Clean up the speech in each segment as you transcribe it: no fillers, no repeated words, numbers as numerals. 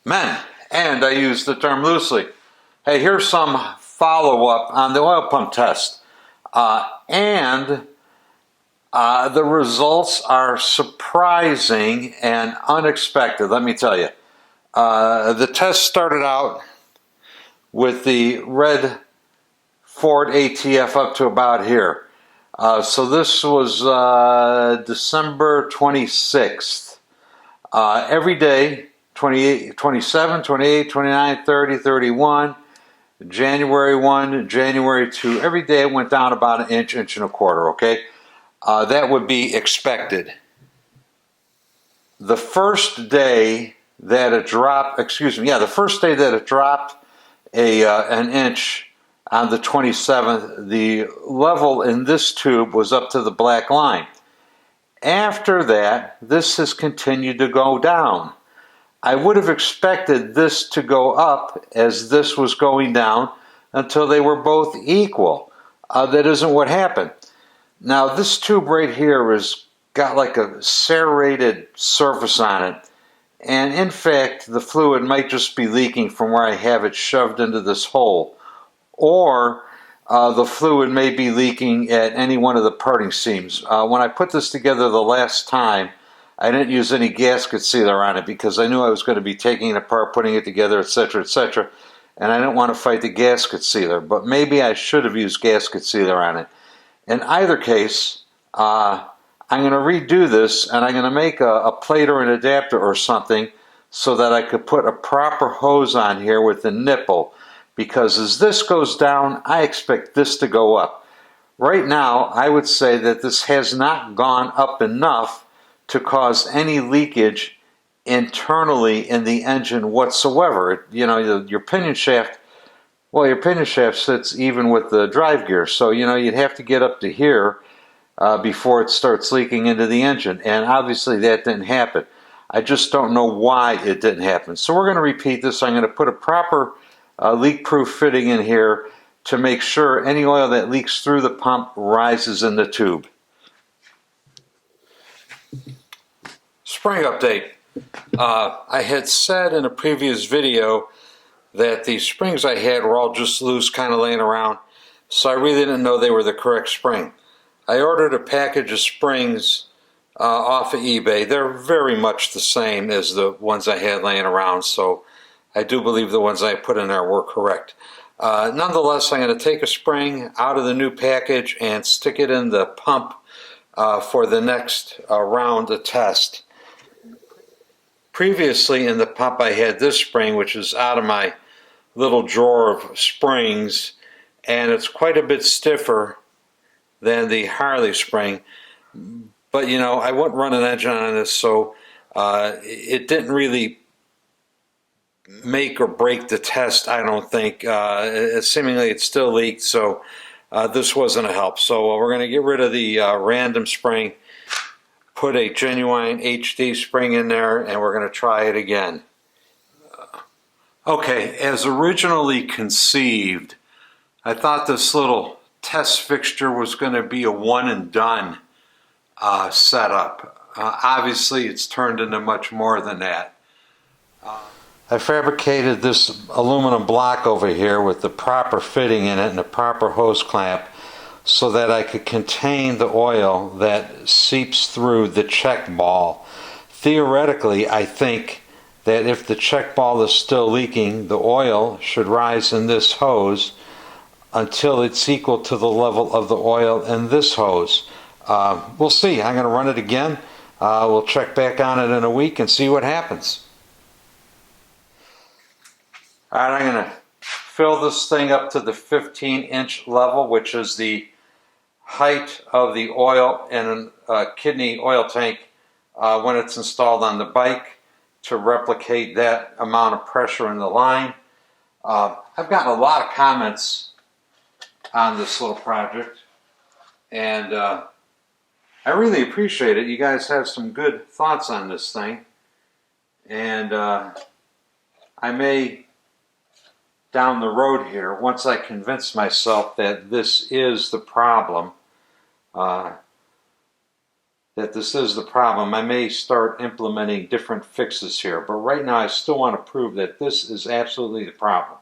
men, and I use the term loosely. Hey, here's some follow-up on the oil pump test. And the results are surprising and unexpected, let me tell you. The test started out with the red Ford ATF up to about here. So this was December 26th. Every day, 28, 27, 28, 29, 30, 31, January 1, January 2, every day it went down about an inch, inch and a quarter, okay? That would be expected. The first day that it dropped, the first day that it dropped an inch on the 27th, the level in this tube was up to the black line. After that, this has continued to go down. I would have expected this to go up as this was going down until they were both equal. That isn't what happened. Now this tube right here has got like a serrated surface on it, and in fact the fluid might just be leaking from where I have it shoved into this hole, or the fluid may be leaking at any one of the parting seams. When I put this together the last time, I didn't use any gasket sealer on it because I knew I was going to be taking it apart, putting it together, etc., and I didn't want to fight the gasket sealer, but maybe I should have used gasket sealer on it. In either case, I'm going to redo this, and I'm going to make a plate or an adapter or something so that I could put a proper hose on here with a nipple, because as this goes down, I expect this to go up. Right now, I would say that this has not gone up enough to cause any leakage internally in the engine whatsoever. You know, your pinion shaft, well, your pinion shaft sits even with the drive gear, so you know you'd have to get up to here before it starts leaking into the engine, and obviously that didn't happen. I just don't know why it didn't happen. So we're going to repeat this. I'm going to put a proper leak-proof fitting in here to make sure any oil that leaks through the pump rises in the tube. Spring update. I had said in a previous video that the springs I had were all just loose, kind of laying around, so I really didn't know they were the correct spring. I ordered a package of springs off of eBay. They're very much the same as the ones I had laying around, so I do believe the ones I put in there were correct. Nonetheless, I'm going to take a spring out of the new package and stick it in the pump for the next round of test. Previously in the pump I had this spring, which is out of my little drawer of springs, and it's quite a bit stiffer than the Harley spring, but you know, I wouldn't run an engine on this, so it didn't really make or break the test, I don't think. Seemingly it still leaked, so this wasn't a help. So we're going to get rid of the random spring, put a genuine HD spring in there, and we're going to try it again. Okay, as originally conceived, I thought this little test fixture was going to be a one and done setup. Obviously it's turned into much more than that. I fabricated this aluminum block over here with the proper fitting in it and a proper hose clamp so that I could contain the oil that seeps through the check ball. Theoretically, I think that if the check ball is still leaking, the oil should rise in this hose until it's equal to the level of the oil in this hose. We'll see. I'm going to run it again. We'll check back on it in a week and see what happens. Alright, I'm going to fill this thing up to the 15-inch level, which is the height of the oil in a kidney oil tank when it's installed on the bike, to replicate that amount of pressure in the line. I've gotten a lot of comments on this little project, and I really appreciate it. You guys have some good thoughts on this thing, and I may, down the road here, once I convince myself that this is the problem, that this is the problem, I may start implementing different fixes here. But right now I still want to prove that this is absolutely the problem.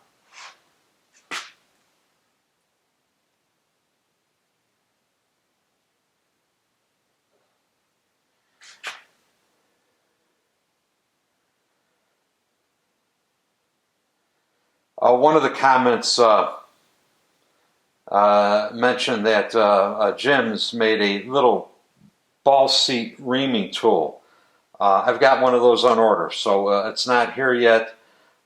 One of the comments mentioned that Jim's made a little ball seat reaming tool. I've got one of those on order, so it's not here yet,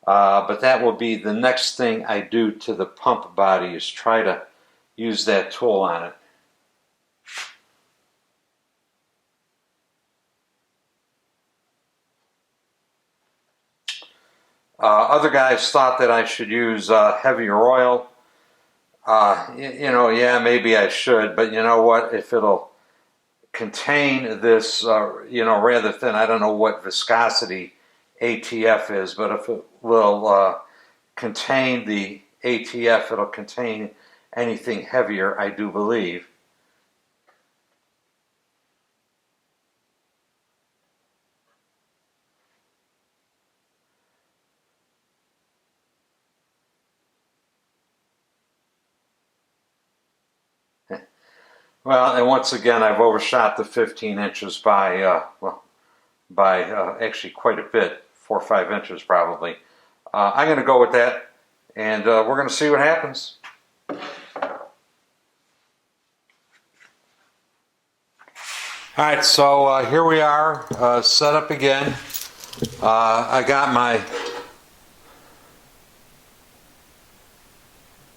but that will be the next thing I do to the pump body, is try to use that tool on it. Other guys thought that I should use heavier oil. Yeah, maybe I should, but you know what? If it'll contain this, rather thin, I don't know what viscosity ATF is, but if it will contain the ATF, it'll contain anything heavier, I do believe. Well, and once again, I've overshot the 15 inches by actually quite a bit, 4 or 5 inches probably. I'm going to go with that, and we're going to see what happens. All right, so here we are, set up again. I got my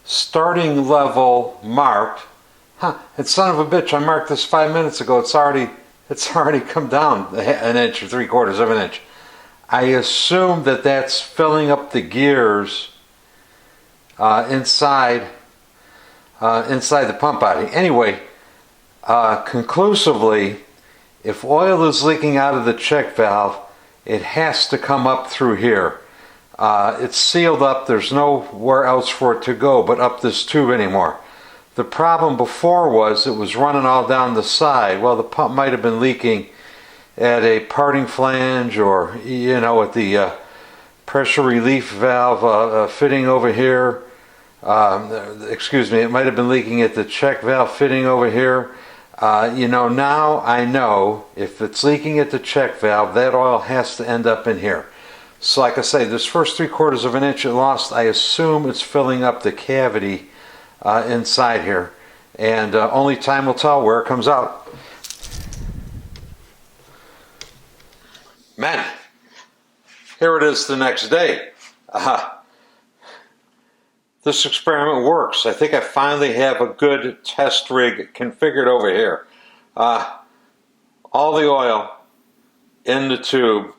starting level marked. And son of a bitch, I marked this 5 minutes ago. It's already come down an inch or 3/4 of an inch. I assume that that's filling up the gears inside the pump body. Anyway, conclusively, if oil is leaking out of the check valve, it has to come up through here. It's sealed up. There's nowhere else for it to go but up this tube anymore. The problem before was it was running all down the side. Well, the pump might have been leaking at a parting flange, or at the pressure relief valve fitting over here. It might have been leaking at the check valve fitting over here. Now I know if it's leaking at the check valve, that oil has to end up in here. So like I say, this first 3/4 of an inch it lost, I assume it's filling up the cavity inside here, and only time will tell where it comes out. Man, here it is the next day. This experiment works. I think I finally have a good test rig configured over here. All the oil in the tube,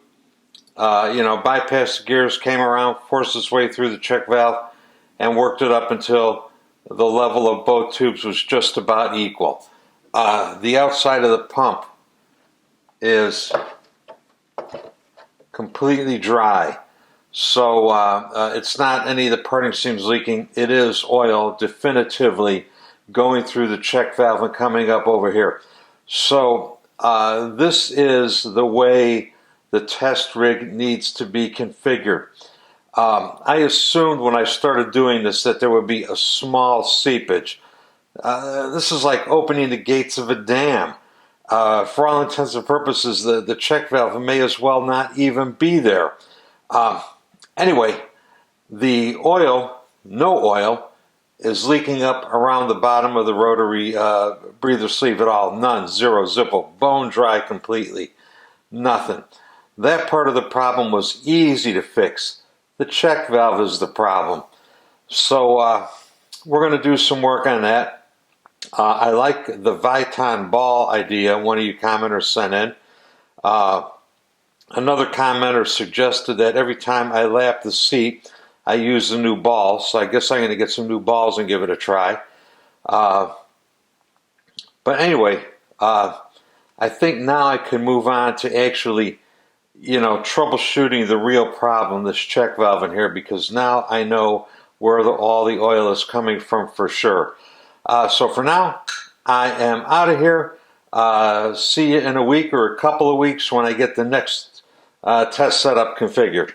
bypassed the gears, came around, forced its way through the check valve, and worked it up until the level of both tubes was just about equal. The outside of the pump is completely dry, so it's not any of the parting seams leaking. It is oil definitively going through the check valve and coming up over here. So this is the way the test rig needs to be configured. I assumed when I started doing this that there would be a small seepage. This is like opening the gates of a dam. For all intents and purposes, the check valve may as well not even be there. Anyway, the oil, no oil, is leaking up around the bottom of the rotary breather sleeve at all. None, zero, zippo, bone dry completely. Nothing. That part of the problem was easy to fix. The check valve is the problem. So we're going to do some work on that. I like the Viton ball idea one of you commenters sent in. Another commenter suggested that every time I lap the seat, I use a new ball. So I guess I'm going to get some new balls and give it a try. But anyway, I think now I can move on to actually troubleshooting the real problem, this check valve in here, because now I know where all the oil is coming from for sure. So for now, I am out of here. See you in a week or a couple of weeks when I get the next test setup configured.